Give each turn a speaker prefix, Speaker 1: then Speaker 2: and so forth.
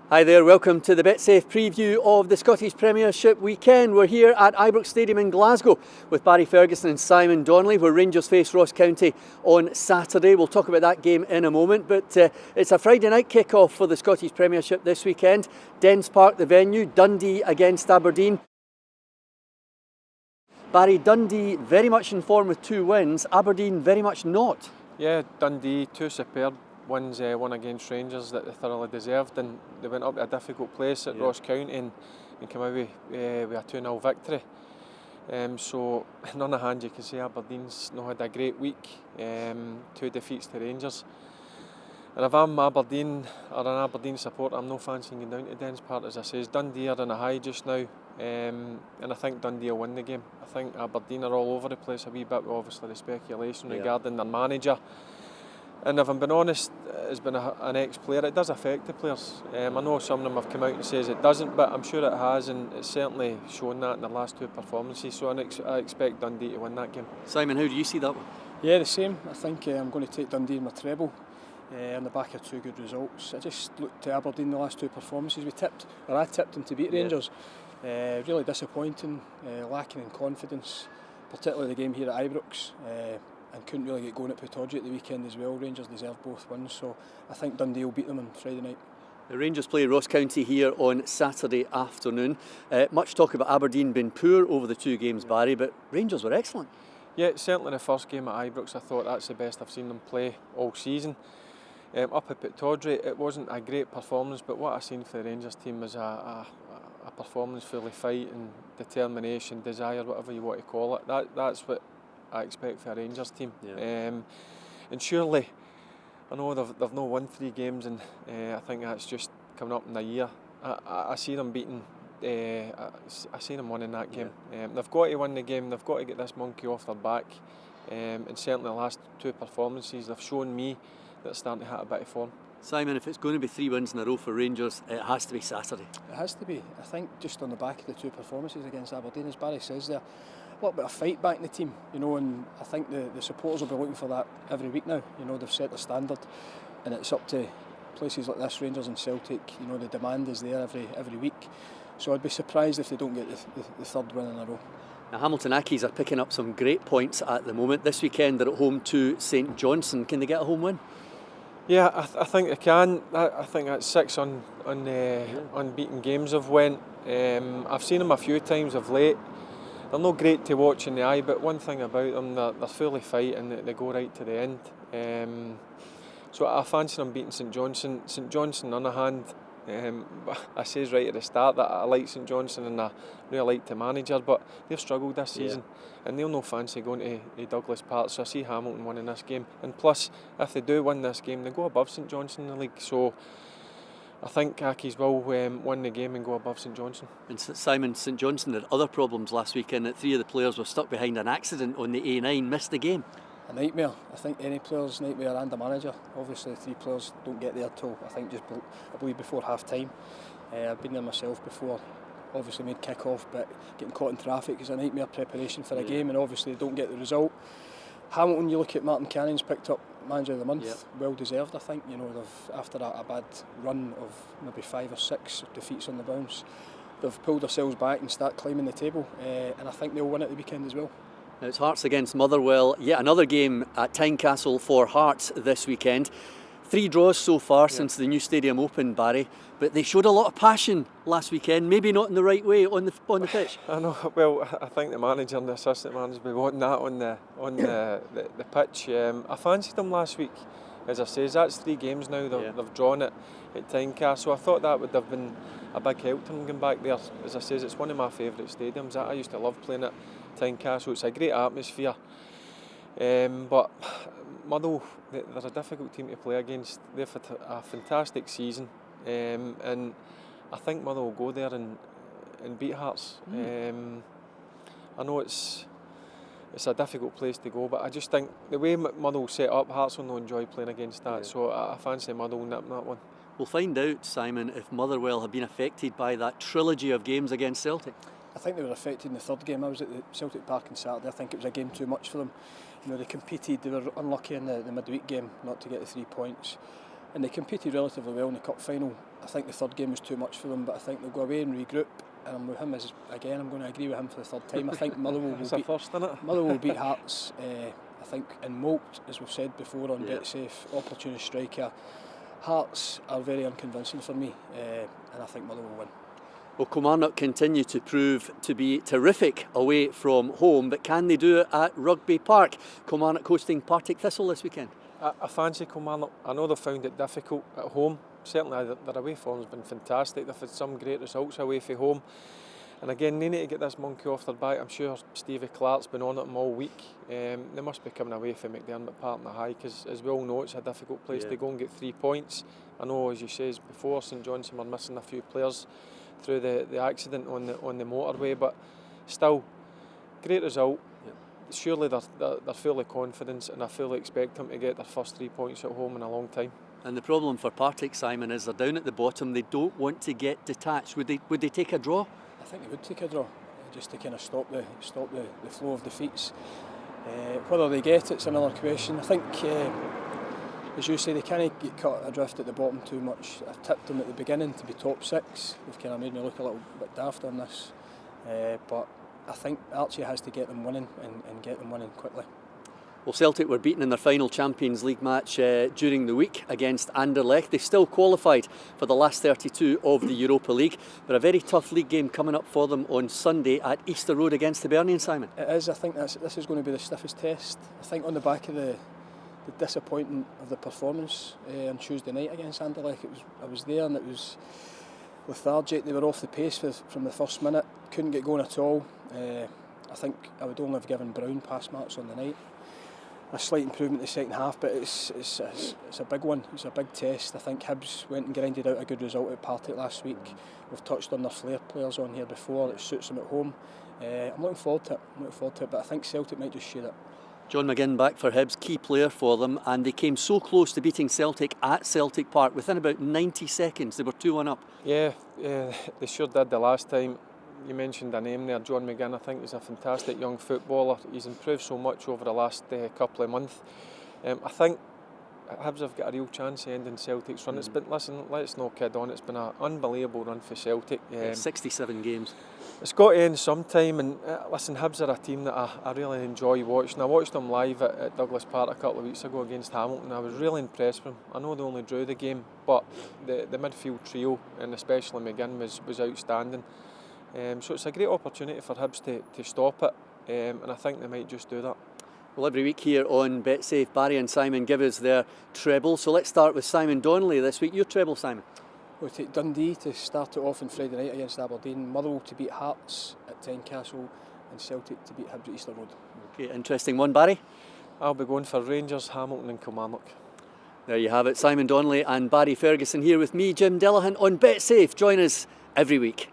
Speaker 1: Hi there, welcome to the BetSafe preview of the Scottish Premiership weekend. We're here at Ibrox Stadium in Glasgow with Barry Ferguson and Simon Donnelly, where Rangers face Ross County on Saturday. We'll talk about that game in a moment, but it's a Friday night kick-off for the Scottish Premiership this weekend. Dens Park the venue, Dundee against Aberdeen. Barry, Dundee very much in form with 2 wins, Aberdeen very much not.
Speaker 2: Yeah, Dundee, 2 superb wins, one against Rangers that they thoroughly deserved, and they went up to a difficult place at Ross County and came out with a 2-0 victory. So on the other hand, you can say Aberdeen's not had a great week, 2 defeats to Rangers. And if I'm Aberdeen or an Aberdeen supporter, I'm no fancying going down to Dens Park. As I say, Dundee are on a high just now, and I think Dundee will win the game. I think Aberdeen are all over the place a wee bit, with obviously the speculation regarding their manager. And if I'm being honest, as being an ex-player, it does affect the players. I know some of them have come out and says it doesn't, but I'm sure it has, and it's certainly shown that in their last 2 performances. So I expect Dundee to win that game.
Speaker 1: Simon, how do you see that one?
Speaker 3: Yeah, the same. I think I'm going to take Dundee in my treble on the back of 2 good results. I just looked at Aberdeen the last 2 performances. I tipped them to beat Rangers. Really disappointing, lacking in confidence, particularly the game here at Ibrox. And couldn't really get going at Partick at the weekend as well. Rangers deserve both wins, so I think Dundee will beat them on Friday night.
Speaker 1: The Rangers play Ross County here on Saturday afternoon. Much talk about Aberdeen being poor over the 2 games, Barry, but Rangers were excellent.
Speaker 2: Yeah, certainly the first game at Ibrox, I thought that's the best I've seen them play all season. Up at Partick, it wasn't a great performance, but what I've seen for the Rangers team was a performance full of fight and determination, desire, whatever you want to call it. That's what I expect for a Rangers team. And surely, I know they've not won 3 games, and I think that's just coming up in a year. I see them beating, I see them winning that game. They've got to win the game, they've got to get this monkey off their back. And certainly the last 2 performances, they've shown me that they're starting to hit a bit of form.
Speaker 1: Simon, if it's going to be 3 wins in a row for Rangers, it has to be Saturday.
Speaker 3: It has to be. I think just on the back of the 2 performances against Aberdeen, as Barry says there, a little bit of fight back in the team, and I think the supporters will be looking for that every week now. They've set the standard, and it's up to places like this, Rangers and Celtic. The demand is there every week, so I'd be surprised if they don't get the 3rd win in a row.
Speaker 1: Now, Hamilton Accies are picking up some great points at the moment. This weekend they're at home to St Johnstone. Can they get a home win?
Speaker 2: Yeah, I think they can. I think that's 6 unbeaten games have went. I've seen them a few times of late. They're not great to watch in the eye, but one thing about them, they're fully fight and they go right to the end. So I fancy them beating St Johnstone. St Johnstone, on the other hand, I says right at the start that I like St Johnstone and I really like the manager, but they've struggled this season and they'll no fancy going to Douglas Park, so I see Hamilton winning this game. And plus, if they do win this game, they go above St Johnstone in the league, so I think Accies will win the game and go above St Johnstone.
Speaker 1: And Simon, St Johnstone had other problems last weekend, that 3 of the players were stuck behind an accident on the A9, missed the game.
Speaker 3: A nightmare. I think any player's nightmare, and the manager. Obviously 3 players don't get there till I believe before half time. I've been there myself before, obviously made kick-off, but getting caught in traffic is a nightmare preparation for a game, and obviously they don't get the result. Hamilton, you look at Martin Canning's picked up Manager of the Month, well deserved I think. They've, after a bad run of maybe 5 or 6 defeats on the bounce, they've pulled themselves back and start climbing the table, and I think they'll win at the weekend as well.
Speaker 1: Now it's Hearts against Motherwell, yet another game at Tynecastle for Hearts this weekend. 3 draws so far since the new stadium opened, Barry, but they showed a lot of passion last weekend, maybe not in the right way on the pitch.
Speaker 2: I know. Well, I think the manager and the assistant manager will be wanting that on the pitch. I fancied them last week. As I say, that's 3 games now they've drawn it at Tynecastle. I thought that would have been a big help to them going back there. As I say, it's one of my favourite stadiums. I used to love playing at Tynecastle. It's a great atmosphere. But Motherwell, they're a difficult team to play against. They've had a fantastic season, and I think Motherwell will go there and beat Hearts. I know it's a difficult place to go, but I just think the way Motherwell set up, Hearts will not enjoy playing against that. So I fancy Motherwell nipping that one.
Speaker 1: We'll find out, Simon, if Motherwell have been affected by that trilogy of games against Celtic.
Speaker 3: I think they were affected in the 3rd game. I was at the Celtic Park on Saturday. I think it was a game too much for them. They competed. They were unlucky in the midweek game not to get the 3 points, and they competed relatively well in the cup final. I think the third game was too much for them, but I think they'll go away and regroup. And I'm with him again. I'm going to agree with him for the third time. I think Motherwell will beat Hearts. I think in Moult, as we've said before on BetSafe, opportunist striker. Hearts are very unconvincing for me, and I think Motherwell will win.
Speaker 1: Well, Kilmarnock continue to prove to be terrific away from home, but can they do it at Rugby Park? Kilmarnock hosting Partick Thistle this weekend.
Speaker 2: I fancy Kilmarnock. I know they've found it difficult at home. Certainly their away form has been fantastic. They've had some great results away from home. And again, they need to get this monkey off their back. I'm sure Stevie Clark's been on it them all week. They must be coming away from McDermott Park in the high, because as we all know, it's a difficult place to go and get 3 points. I know, as you say before, St Johnstone were missing a few players through the accident on the motorway, but still, great result. Surely they're fully confident, and I fully expect them to get their first 3 points at home in a long time.
Speaker 1: And the problem for Partick, Simon, is they're down at the bottom. They don't want to get detached. Would they take a draw?
Speaker 3: I think they would take a draw, just to kind of stop the flow of defeats. Whether they get it's another question. I think, as you say, they can't get caught adrift at the bottom too much. I've tipped them at the beginning to be top 6. They've kind of made me look a little bit daft on this, but I think Archie has to get them winning and get them winning quickly.
Speaker 1: Well, Celtic were beaten in their final Champions League match during the week against Anderlecht. They still qualified for the last 32 of the Europa League, but a very tough league game coming up for them on Sunday at Easter Road against Aberdeen, Simon.
Speaker 3: It is. I think this is going to be the stiffest test. I think on the back of the disappointment of the performance on Tuesday night against Anderlecht, I was there and it was lethargic. They were off the pace from the first minute, couldn't get going at all. I think I would only have given Brown pass marks on the night. A slight improvement in the second half, but it's a big one. It's a big test. I think Hibs went and grinded out a good result at Partick last week. We've touched on their flair players on here before. It suits them at home. I'm looking forward to it. But I think Celtic might just share it.
Speaker 1: John McGinn back for Hibs, key player for them, and they came so close to beating Celtic at Celtic Park. Within about 90 seconds, they were 2-1 up.
Speaker 2: Yeah, they sure did the last time. You mentioned a name there, John McGinn. I think he's a fantastic young footballer. He's improved so much over the last couple of months. I think Hibs have got a real chance of ending Celtic's run. It's been, listen, let's not kid on, it's been an unbelievable run for Celtic.
Speaker 1: 67 games.
Speaker 2: It's got to end sometime, and listen, Hibs are a team that I really enjoy watching. I watched them live at Douglas Park a couple of weeks ago against Hamilton. I was really impressed with them. I know they only drew the game, but the midfield trio, and especially McGinn, was outstanding. So it's a great opportunity for Hibs to stop it, and I think they might just do that.
Speaker 1: Well, every week here on BetSafe, Barry and Simon give us their treble. So let's start with Simon Donnelly this week. Your treble, Simon?
Speaker 3: We'll take Dundee to start it off on Friday night against Aberdeen, Motherwell to beat Hearts at Tynecastle, and Celtic to beat Hibs at Easter Road.
Speaker 1: Okay, interesting one, Barry?
Speaker 2: I'll be going for Rangers, Hamilton and Kilmarnock.
Speaker 1: There you have it. Simon Donnelly and Barry Ferguson here with me, Jim Delahan, on BetSafe. Join us every week.